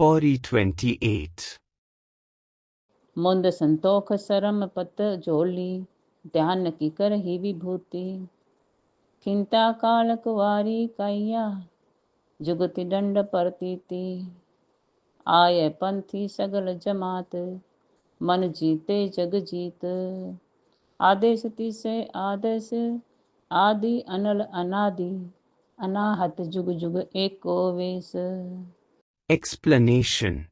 Pauri 28. मुंद संतोख सरम पत जोली, ध्यान की कर ही विभूति। खिंता काल कुवारी कैया, जुगति दंड परतीति। आय पंथी सगल जमात, मन जीते जग जीत। आदेश तिसे आदेश, आदि अनल अनादि। अनाहत जुग जुग एको वेश। Explanation.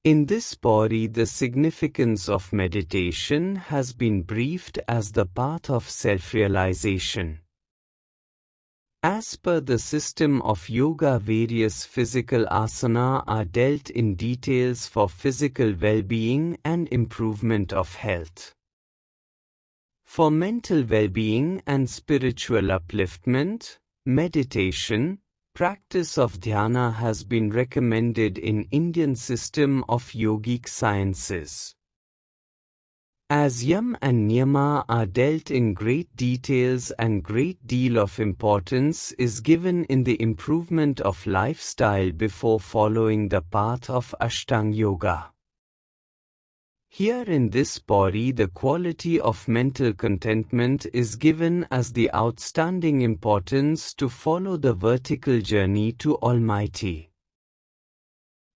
In this Pauri, the significance of meditation has been briefed as the path of self-realization. As per the system of yoga, various physical asana are dealt in details for physical well-being and improvement of health. For mental well-being and spiritual upliftment, meditation, practice of dhyana has been recommended in Indian system of yogic sciences. As yam and niyama are dealt in great details and great deal of importance is given in the improvement of lifestyle before following the path of Ashtanga Yoga. Here in this Pauri, the quality of mental contentment is given as the outstanding importance to follow the vertical journey to Almighty.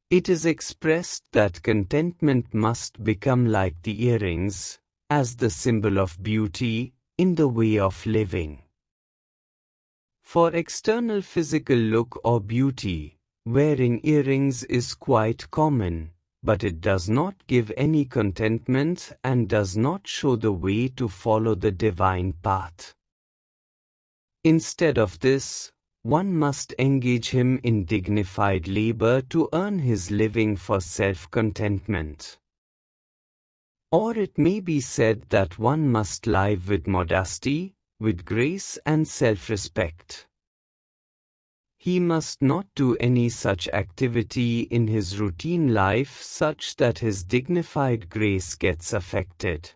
It is expressed that contentment must become like the earrings, as the symbol of beauty, in the way of living. For external physical look or beauty, wearing earrings is quite common, but it does not give any contentment and does not show the way to follow the divine path. Instead of this, one must engage him in dignified labor to earn his living for self-contentment. Or it may be said that one must live with modesty, with grace and self-respect. He must not do any such activity in his routine life such that his dignified grace gets affected.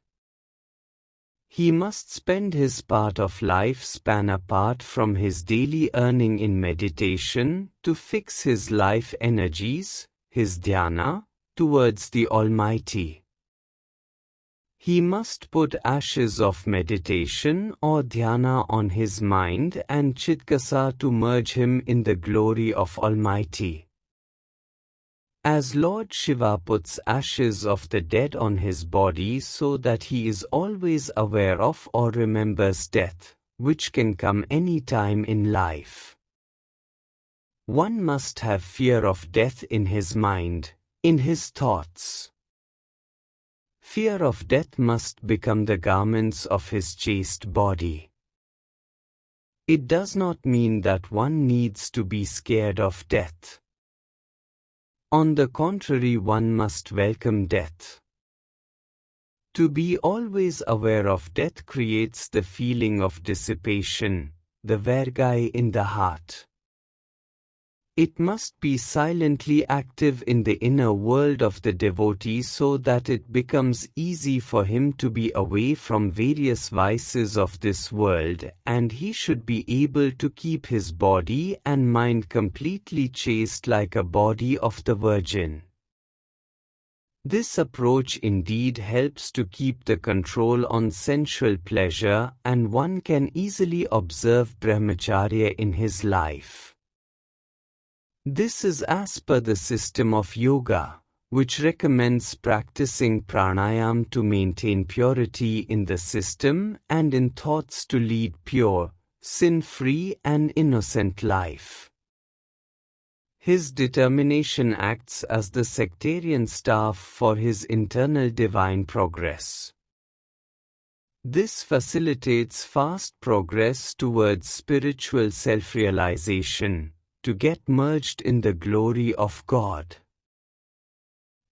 He must spend his part of life span apart from his daily earning in meditation to fix his life energies, his dhyana, towards the Almighty. He must put ashes of meditation or dhyana on his mind and chitkasa to merge him in the glory of Almighty. As Lord Shiva puts ashes of the dead on his body so that he is always aware of or remembers death, which can come any time in life. One must have fear of death in his mind, in his thoughts. Fear of death must become the garments of his chaste body. It does not mean that one needs to be scared of death. On the contrary, one must welcome death. To be always aware of death creates the feeling of dissipation, the vergai in the heart. It must be silently active in the inner world of the devotee so that it becomes easy for him to be away from various vices of this world, and he should be able to keep his body and mind completely chaste like a body of the Virgin. This approach indeed helps to keep the control on sensual pleasure, and one can easily observe brahmacharya in his life. This is as per the system of yoga, which recommends practicing pranayam to maintain purity in the system and in thoughts to lead pure, sin-free and innocent life. His determination acts as the sectarian staff for his internal divine progress. This facilitates fast progress towards spiritual self-realization, to get merged in the glory of God.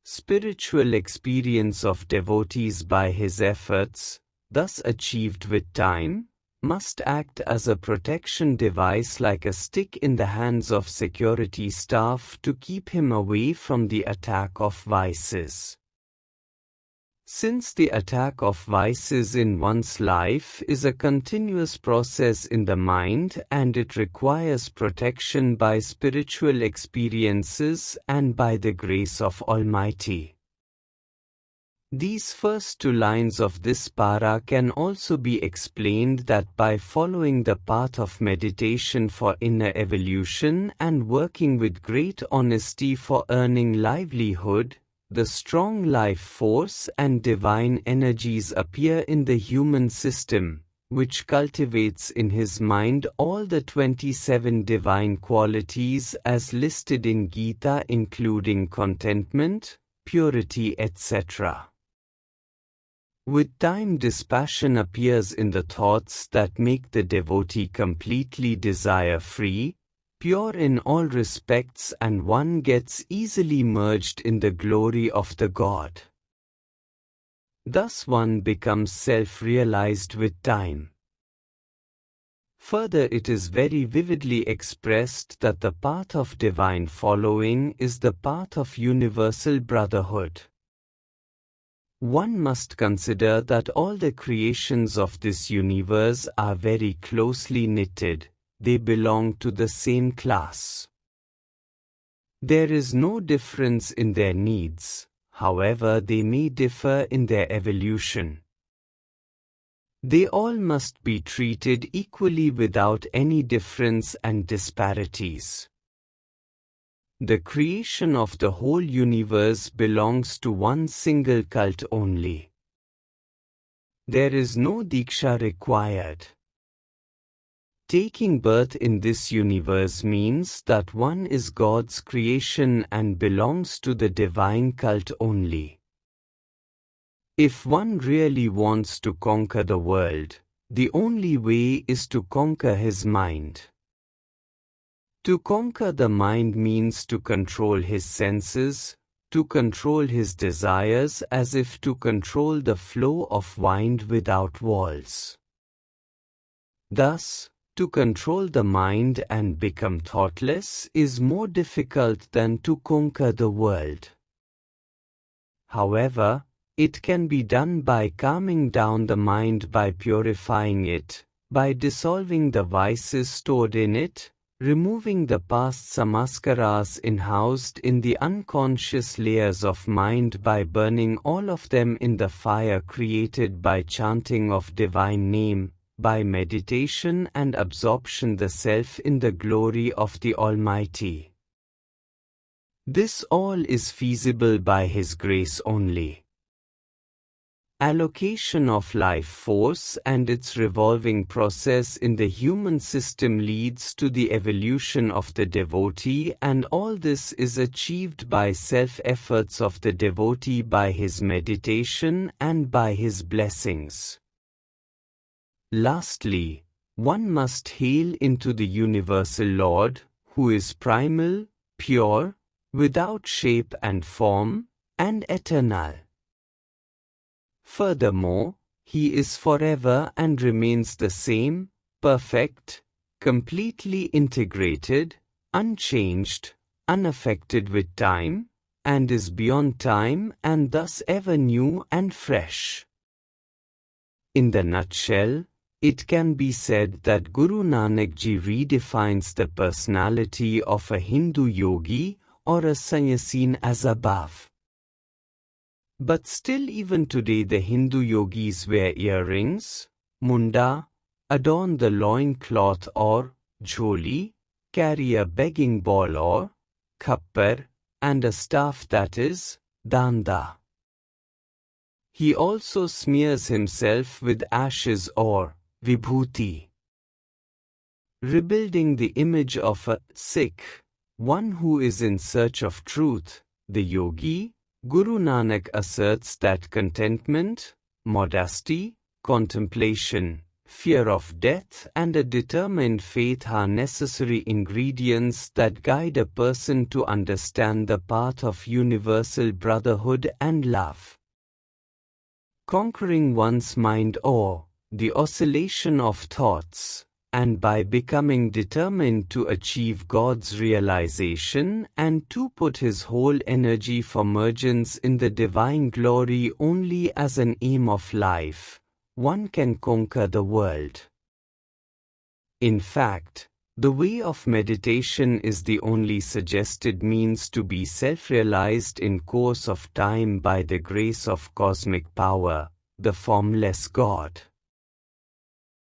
Spiritual experience of devotees by his efforts, thus achieved with time, must act as a protection device like a stick in the hands of security staff to keep him away from the attack of vices. Since the attack of vices in one's life is a continuous process in the mind and it requires protection by spiritual experiences and by the grace of Almighty. These first two lines of this para can also be explained that by following the path of meditation for inner evolution and working with great honesty for earning livelihood, the strong life force and divine energies appear in the human system, which cultivates in his mind all the 27 divine qualities as listed in Gita, including contentment, purity, etc. With time, dispassion appears in the thoughts that make the devotee completely desire-free, pure in all respects, and one gets easily merged in the glory of the God. Thus one becomes self-realized with time. Further, it is very vividly expressed that the path of divine following is the path of universal brotherhood. One must consider that all the creations of this universe are very closely knitted. They belong to the same class. There is no difference in their needs, however they may differ in their evolution. They all must be treated equally without any difference and disparities. The creation of the whole universe belongs to one single cult only. There is no diksha required. Taking birth in this universe means that one is God's creation and belongs to the divine cult only. If one really wants to conquer the world, the only way is to conquer his mind. To conquer the mind means to control his senses, to control his desires as if to control the flow of wind without walls. Thus, to control the mind and become thoughtless is more difficult than to conquer the world. However, it can be done by calming down the mind, by purifying it, by dissolving the vices stored in it, removing the past samaskaras housed in the unconscious layers of mind, by burning all of them in the fire created by chanting of divine name, by meditation and absorption the self in the glory of the Almighty. This all is feasible by His grace only. Allocation of life force and its revolving process in the human system leads to the evolution of the devotee, and all this is achieved by self-efforts of the devotee, by his meditation and by his blessings. Lastly, one must hail into the Universal Lord, who is primal, pure, without shape and form, and eternal. Furthermore, He is forever and remains the same, perfect, completely integrated, unchanged, unaffected with time, and is beyond time and thus ever new and fresh. In the nutshell, it can be said that Guru Nanak Ji redefines the personality of a Hindu yogi or a sannyasin as above. But still, even today, the Hindu yogis wear earrings, munda, adorn the loin cloth or jholi, carry a begging bowl or khappar, and a staff, that is, danda. He also smears himself with ashes or vibhuti. Rebuilding the image of a Sikh, one who is in search of truth, the yogi, Guru Nanak asserts that contentment, modesty, contemplation, fear of death and a determined faith are necessary ingredients that guide a person to understand the path of universal brotherhood and love. Conquering one's mind or the oscillation of thoughts, and by becoming determined to achieve God's realization and to put his whole energy for emergence in the divine glory only as an aim of life, one can conquer the world. In fact, the way of meditation is the only suggested means to be self-realized in course of time by the grace of cosmic power, the formless God.